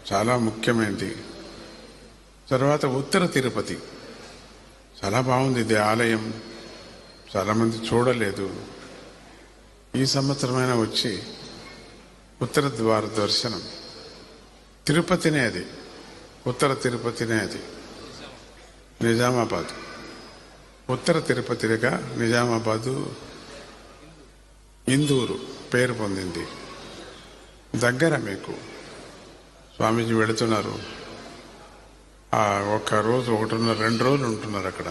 చాలా ముఖ్యమైనది. తర్వాత ఉత్తర తిరుపతి చాలా బాగుంది. ఇది ఆలయం చాలామంది చూడలేదు. ఈ సంవత్సరమైనా వచ్చి ఉత్తర ద్వార దర్శనం. తిరుపతినే అది, ఉత్తర తిరుపతినే అది, నిజామాబాద్. ఉత్తర తిరుపతిగా నిజామాబాదు, ఇందూరు పేరు పొందింది. దగ్గర మీకు. స్వామీజీ వెళుతున్నారు. ఒక్క రోజు 1.5-2 రోజులు ఉంటున్నారు అక్కడ.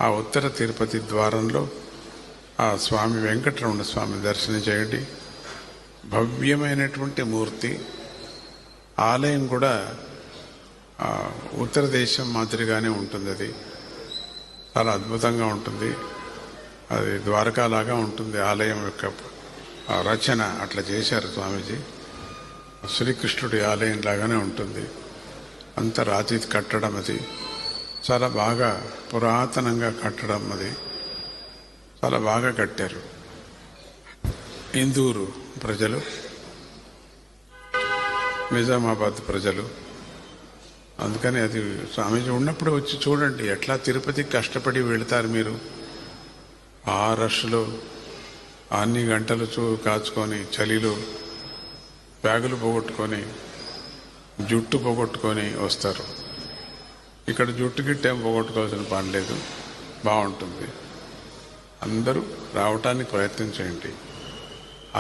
ఆ ఉత్తర తిరుపతి ద్వారంలో ఆ స్వామి వెంకటరమణ స్వామి దర్శనం చేయండి. భవ్యమైనటువంటి మూర్తి. ఆలయం కూడా ఉత్తర దేశం మాదిరిగానే ఉంటుంది. అది చాలా అద్భుతంగా ఉంటుంది. అది ద్వారకాలాగా ఉంటుంది. ఆలయం యొక్క రచన అట్లా చేశారు స్వామీజీ. శ్రీకృష్ణుడి ఆలయం లాగానే ఉంటుంది. అంత రాతి కట్టడం. అది చాలా బాగా పురాతనంగా కట్టడం. అది చాలా బాగా కట్టారు ఇందూరు ప్రజలు, నిజామాబాద్ ప్రజలు. అందుకని అది స్వామీజీ ఉన్నప్పుడు వచ్చి చూడండి. ఎట్లా తిరుపతికి కష్టపడి వెళతారు మీరు. ఆ రష్లో అన్ని గంటలు కాచుకొని, చలిలో బ్యాగులు పోగొట్టుకొని, జుట్టు పోగొట్టుకొని వస్తారు. ఇక్కడ జుట్టు గిట్టేం పోగొట్టుకోవాల్సిన పని లేదు. బాగుంటుంది. అందరూ రావటానికి ప్రయత్నం చేయండి.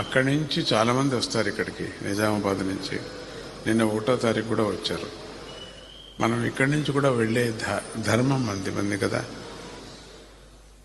అక్కడి నుంచి చాలామంది వస్తారు ఇక్కడికి, నిజామాబాద్ నుంచి. నిన్న 1వ తారీఖు కూడా వచ్చారు. మనం ఇక్కడి నుంచి కూడా వెళ్ళే ధర్మం మంది కదా.